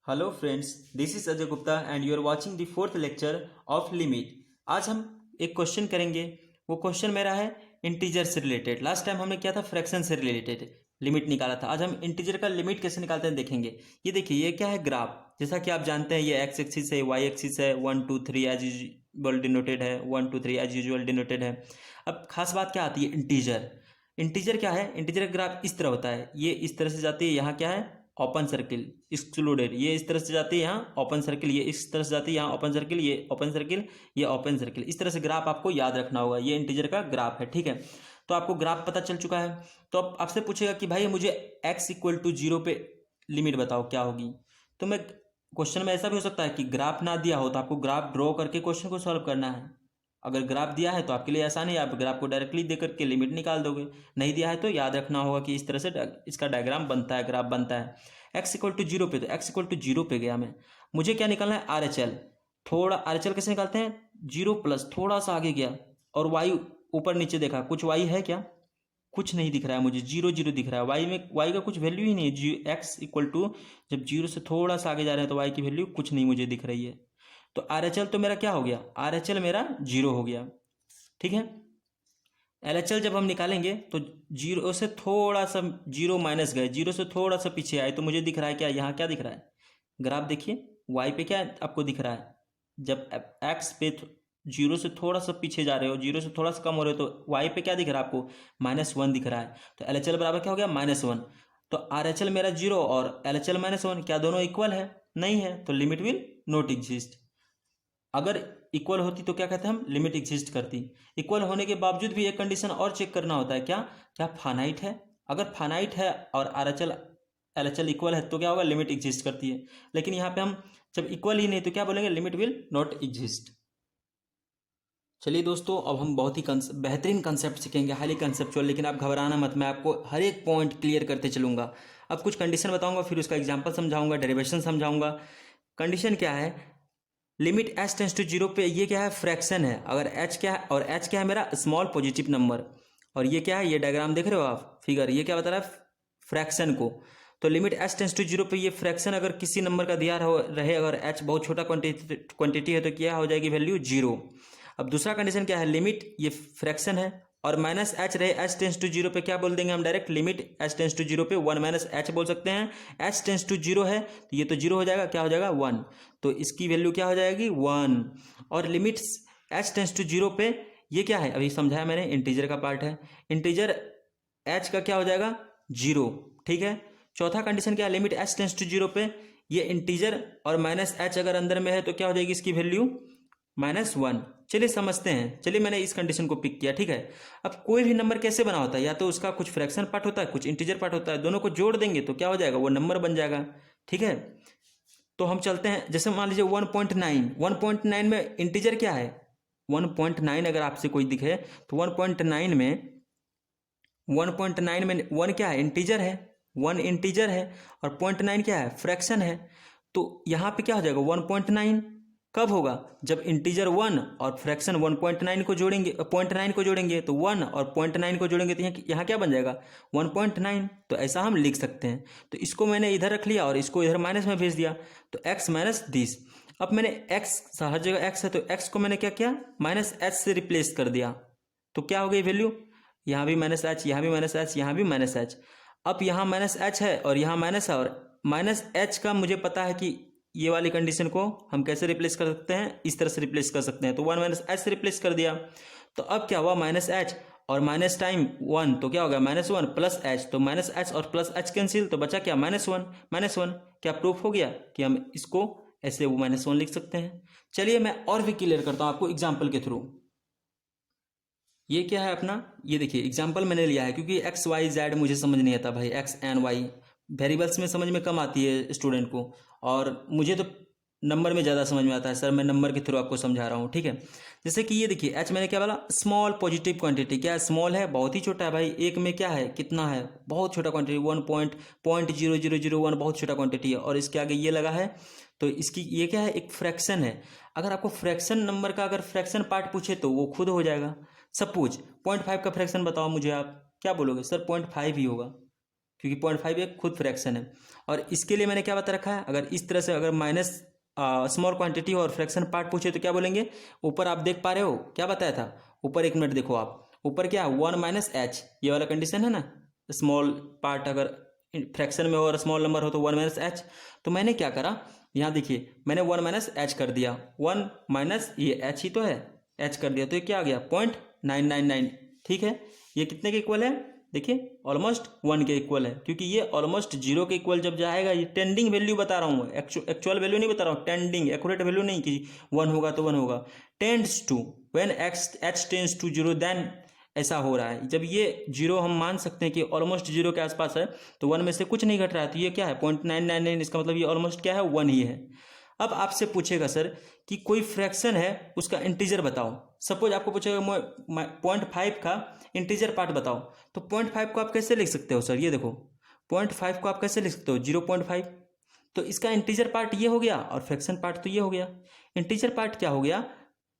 Hello friends, this is Ajay Gupta and you are watching the fourth lecture of limit. आज हम एक question करेंगे। वो क्वेश्चन मेरा है इंटीजर से रिलेटेड। लास्ट टाइम हमने किया था फ्रैक्शन से रिलेटेड, लिमिट निकाला था। आज हम इंटीजर का लिमिट कैसे निकालते हैं देखेंगे। ये देखिए, ये क्या है ग्राफ। जैसा कि आप जानते हैं ये एक्स एक्सिस है, वाई एक्सिस है, 1 2 3 एज यूजुअल डिनोटेड है, 1 2 3 एज यूजुअल डिनोटेड है। अब खास बात क्या आती है, इंटीजर। इंटीजर क्या है, इंटीजर ग्राफ इस तरह होता है। ये इस तरह से जाती है, यहाँ क्या है ओपन सर्किल एक्सक्लूडेड, ये इस तरह से जाती है यहाँ ओपन सर्किल, ये इस तरह से जाती है यहाँ ओपन सर्किल, ये ओपन सर्किल, ये ओपन सर्किल। इस तरह से ग्राफ आपको याद रखना होगा। ये इंटीजर का ग्राफ है, ठीक है। तो आपको ग्राफ पता चल चुका है। तो अब आपसे पूछेगा कि भाई मुझे x इक्वल टू 0 पे लिमिट बताओ क्या होगी। तो मैं क्वेश्चन में ऐसा भी हो सकता है कि ग्राफ ना दिया हो तो आपको ग्राफ ड्रॉ करके क्वेश्चन को सॉल्व करना है। अगर ग्राफ दिया है तो आपके लिए आसान है, आप ग्राफ को डायरेक्टली दे करके लिमिट निकाल दोगे। नहीं दिया है तो याद रखना होगा कि इस तरह से इसका डायग्राम बनता है, ग्राफ बनता है। एक्स इक्वल टू 0 पे, तो एक्स इक्वल टू 0 पे गया मैं। मुझे क्या निकालना है, आर एच एल। थोड़ा आर एच एल कैसे निकालते हैं, 0 प्लस थोड़ा सा आगे गया और वाई ऊपर नीचे देखा, कुछ वाई है क्या, कुछ नहीं दिख रहा है मुझे, 0 0 दिख रहा है। वाई में वाई का कुछ वैल्यू ही नहीं है। एक्स इक्वल टू जब 0 से थोड़ा सा आगे जा रहे हैं तो वाई की वैल्यू कुछ नहीं मुझे दिख रही है। तो आर एच एल तो मेरा क्या हो गया, आर एच एल मेरा 0 हो गया, ठीक है। एल एच एल जब हम निकालेंगे तो 0 से थोड़ा सा 0 माइनस गए, 0 से थोड़ा सा पीछे आए तो मुझे दिख रहा है क्या, यहाँ क्या दिख रहा है, ग्राफ देखिए वाई पे क्या आपको दिख रहा है। जब एक्स पे 0 से थोड़ा सा पीछे जा रहे हो, 0 से थोड़ा सा कम हो रहे हो तो वाई पे क्या दिख रहा है आपको, -1 दिख रहा है। तो एल एच एल बराबर क्या हो गया, -1। तो आर एच एल मेरा 0 और एल एच एल -1 क्या दोनों इक्वल है, नहीं है, तो लिमिट विल नॉट एग्जिस्ट। अगर इक्वल होती तो क्या कहते हैं हम, लिमिट एग्जिस्ट करती। इक्वल होने के बावजूद भी एक कंडीशन और चेक करना होता है, क्या क्या फानाइट है। अगर फानाइट है और R H L L H L equal है तो क्या होगा, लिमिट एग्जिस्ट करती है। लेकिन यहाँ पे हम जब इक्वल ही नहीं तो क्या बोलेंगे, लिमिट विल नॉट एग्जिस्ट। चलिए दोस्तों, अब हम बहुत ही बेहतरीन कंसेप्ट सीखेंगे, हाईली कंसेप्चुअल। लेकिन आप घबराना मत, मैं आपको हर एक पॉइंट क्लियर करते चलूंगा। अब कुछ कंडीशन बताऊंगा, फिर उसका एग्जाम्पल समझाऊंगा, डेरिवेशन समझाऊंगा। कंडीशन क्या है, लिमिट h टेंस टू 0 पे, ये क्या है फ्रैक्शन है। अगर h क्या है, और h क्या है मेरा स्मॉल पॉजिटिव नंबर, और ये क्या है, ये डायग्राम देख रहे हो आप फिगर, ये क्या बता रहा है फ्रैक्शन को। तो लिमिट h टेंस टू 0 पे ये फ्रैक्शन अगर किसी नंबर का दिया रहे, अगर h बहुत छोटा क्वांटिटी है तो क्या हो जाएगी वैल्यू 0। अब दूसरा कंडीशन क्या है, लिमिट ये फ्रैक्शन है और -h रहे, h टेंस टू 0 पे क्या बोल देंगे हम direct, limit h tends to 0 पे 1 - h बोल सकते हैं। h टेंस टू 0 है तो ये तो 0 हो जाएगा, क्या हो जाएगा 1, तो इसकी वैल्यू क्या हो जाएगी 1। और लिमिट h टेंस टू 0 पे ये क्या है, अभी समझाया मैंने, इंटीजर का पार्ट है। इंटीजर h का क्या हो जाएगा 0, ठीक है। चौथा कंडीशन क्या है, लिमिट h टेंस टू 0 पे ये इंटीजर और -h अगर अंदर में है तो क्या हो जाएगी इसकी वैल्यू -1। चलिए समझते हैं, चलिए मैंने इस कंडीशन को पिक किया, ठीक है। अब कोई भी नंबर कैसे बना होता है, या तो उसका कुछ फ्रैक्शन पार्ट होता है, कुछ इंटीजर पार्ट होता है, दोनों को जोड़ देंगे तो क्या हो जाएगा, वो नंबर बन जाएगा, ठीक है। तो हम चलते हैं, जैसे मान लीजिए 1.9 में इंटीजर क्या है, 1.9 अगर आपसे कोई दिखे तो 1.9 में 1 क्या है, इंटीजर है, 1 इंटीजर है और 0.9 क्या है, फ्रैक्शन है। तो यहाँ पे क्या हो जाएगा 1.9, कब होगा, जब इंटीजर 1 और फ्रैक्शन 1.9 को जोड़ेंगे, 0.9 को जोड़ेंगे तो 1 और 0.9 को जोड़ेंगे तो यहाँ क्या बन जाएगा 1.9। तो ऐसा हम लिख सकते हैं। तो इसको मैंने इधर रख लिया और इसको इधर माइनस में भेज दिया, तो x माइनस दिस। अब मैंने x, हर जगह x है तो x को मैंने क्या किया, -h से रिप्लेस कर दिया, तो क्या हो गई वैल्यू, यहाँ भी -h, यहाँ भी -h, यहाँ भी -h। अब यहाँ -h है और यहाँ माइनस है, और -h का मुझे पता है कि ये वाली कंडीशन को हम कैसे रिप्लेस कर सकते हैं, इस तरह से रिप्लेस कर सकते हैं। तो 1 - h से रिप्लेस कर दिया, तो अब क्या हुआ -h और माइनस टाइम 1 तो क्या होगा -1 प्लस h, तो -h और प्लस h कैंसिल, तो बचा क्या -1। क्या प्रूफ हो गया कि हम इसको ऐसे वो -1 लिख सकते हैं। चलिए मैं और भी क्लियर करता हूँ आपको एग्जाम्पल के थ्रू। ये क्या है अपना, ये देखिए एग्जाम्पल मैंने लिया है क्योंकि एक्स वाई जेड मुझे समझ नहीं आता भाई, एक्स एंड वाई वेरिएबल्स में समझ में कम आती है स्टूडेंट को, और मुझे तो नंबर में ज़्यादा समझ में आता है। सर मैं नंबर के थ्रू आपको समझा रहा हूँ, ठीक है। जैसे कि ये देखिए एच मैंने क्या बोला, स्मॉल पॉजिटिव क्वांटिटी, क्या स्मॉल है, बहुत ही छोटा है भाई। एक में क्या है, कितना है, बहुत छोटा क्वांटिटी, 1.0001 बहुत छोटा क्वांटिटी है, और इसके आगे ये लगा है तो इसकी ये क्या है, एक फ्रैक्शन है। अगर आपको फ्रैक्शन नंबर का अगर फ्रैक्शन पार्ट पूछे तो वो खुद हो जाएगा। सपोज 0.5 का फ्रैक्शन बताओ मुझे, आप क्या बोलोगे, सर 0.5 ही होगा। क्योंकि 0.5 एक खुद फ्रैक्शन है। और इसके लिए मैंने क्या बता रखा है, अगर इस तरह से अगर माइनस स्मॉल क्वांटिटी और फ्रैक्शन पार्ट पूछे तो क्या बोलेंगे। ऊपर आप देख पा रहे हो क्या बताया था, ऊपर 1 मिनट देखो आप, ऊपर क्या 1 माइनस एच, ये वाला कंडीशन है ना, स्मॉल पार्ट अगर फ्रैक्शन में हो और स्मॉल नंबर हो तो 1 माइनस एच। तो मैंने क्या करा, यहाँ देखिए मैंने 1 माइनस एच कर दिया, 1 माइनस ये एच ही तो है, एच कर दिया तो ये क्या आ गया 0.999। ठीक है, ये कितने के इक्वल है, देखिए ऑलमोस्ट 1 के इक्वल है, क्योंकि ये ऑलमोस्ट 0 के इक्वल जब जाएगा, ये टेंडिंग वैल्यू बता रहा हूँ, एक्चुअल वैल्यू नहीं बता रहा हूँ, टेंडिंग, एक्यूरेट वैल्यू नहीं कि 1 होगा तो 1 होगा। Tends to, when H tends to 0 then ऐसा हो रहा है, जब ये 0 हम मान सकते हैं कि ऑलमोस्ट 0 के आसपास है, तो 1 में से कुछ नहीं घट रहा है, तो ये क्या है 0.999, इसका मतलब ये ऑलमोस्ट क्या है 1 ही है। अब आपसे पूछेगा सर कि कोई फ्रैक्शन है उसका इंटीजर बताओ, सपोज आपको पूछेगा 0.5 का इंटीजर पार्ट बताओ, तो 0.5 को आप कैसे लिख सकते हो सर, ये देखो 0.5 को आप कैसे लिख सकते हो 0.5, तो इसका इंटीजर पार्ट ये हो गया और फ्रैक्शन पार्ट तो ये हो गया। इंटीजर पार्ट क्या हो गया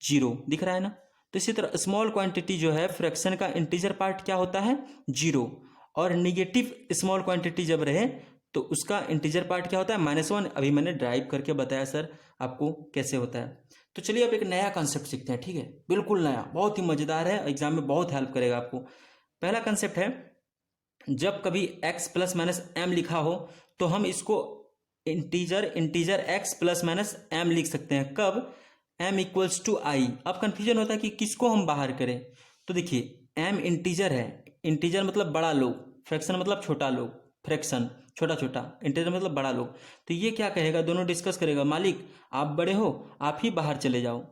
0, दिख रहा है ना। तो इसी तरह स्मॉल क्वांटिटी जो है फ्रैक्शन का इंटीजर पार्ट क्या होता है 0, और निगेटिव स्मॉल क्वांटिटी जब रहे तो उसका इंटीजर पार्ट क्या होता है -1। अभी मैंने ड्राइव करके बताया सर आपको कैसे होता है। तो चलिए अब एक नया कॉन्सेप्ट सीखते हैं, ठीक है, बिल्कुल नया, बहुत ही मजेदार है, एग्जाम में बहुत हेल्प करेगा आपको। पहला कंसेप्ट है, जब कभी x प्लस माइनस एम लिखा हो तो हम इसको integer x plus minus M लिख सकते हैं, कब m इक्वल्स टू आई। अब कंफ्यूजन होता है कि किसको हम बाहर करें, तो देखिए m इंटीजर है, इंटीजर मतलब बड़ा लोग, फ्रैक्शन मतलब छोटा लोग, फ्रैक्शन छोटा छोटा, इंटीजर मतलब बड़ा लोग। तो ये क्या कहेगा, दोनों डिस्कस करेगा, मालिक आप बड़े हो आप ही बाहर चले जाओ,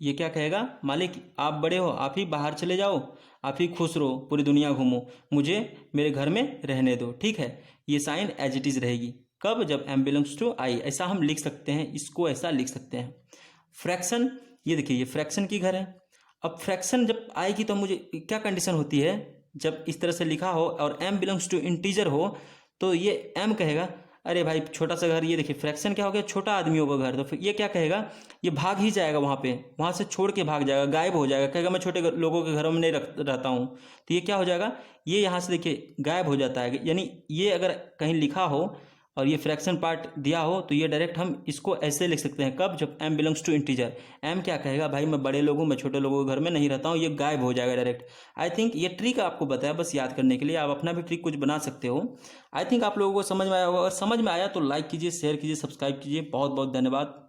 ये क्या कहेगा, मालिक आप बड़े हो आप ही बाहर चले जाओ, आप ही खुश रहो, पूरी दुनिया घूमो, मुझे मेरे घर में रहने दो। ठीक है, ये साइन एज इट इज रहेगी, कब, जब m बिलोंग्स टू आई। ऐसा हम लिख सकते हैं, इसको ऐसा लिख सकते हैं। फ्रैक्शन, ये देखिए ये फ्रैक्शन की घर है। अब फ्रैक्शन जब आएगी तो मुझे क्या कंडीशन होती है, जब इस तरह से लिखा हो और m बिलोंग्स टू इंटीजर हो, तो ये m कहेगा अरे भाई छोटा सा घर, ये देखिए फ्रैक्शन क्या हो गया, छोटा आदमियों का घर, तो फिर ये क्या कहेगा, ये भाग ही जाएगा वहाँ पे, वहाँ से छोड़ के भाग जाएगा, गायब हो जाएगा, कहेगा मैं छोटे लोगों के घरों में नहीं रहता हूँ। तो ये क्या हो जाएगा, ये यहाँ से देखिए गायब हो जाता है। यानी ये अगर कहीं लिखा हो और ये फ्रैक्शन पार्ट दिया हो तो ये डायरेक्ट हम इसको ऐसे लिख सकते हैं, कब, जब m belongs to integer. m क्या कहेगा, भाई मैं बड़े लोग हूँ, मैं छोटे लोगों के घर में नहीं रहता हूँ, ये गायब हो जाएगा डायरेक्ट। आई थिंक ये ट्रिक आपको बताया बस याद करने के लिए, आप अपना भी ट्रिक कुछ बना सकते हो। आई थिंक आप लोगों को समझ में आया होगा, अगर समझ में आया तो लाइक कीजिए, शेयर कीजिए, सब्सक्राइब कीजिए। बहुत बहुत धन्यवाद।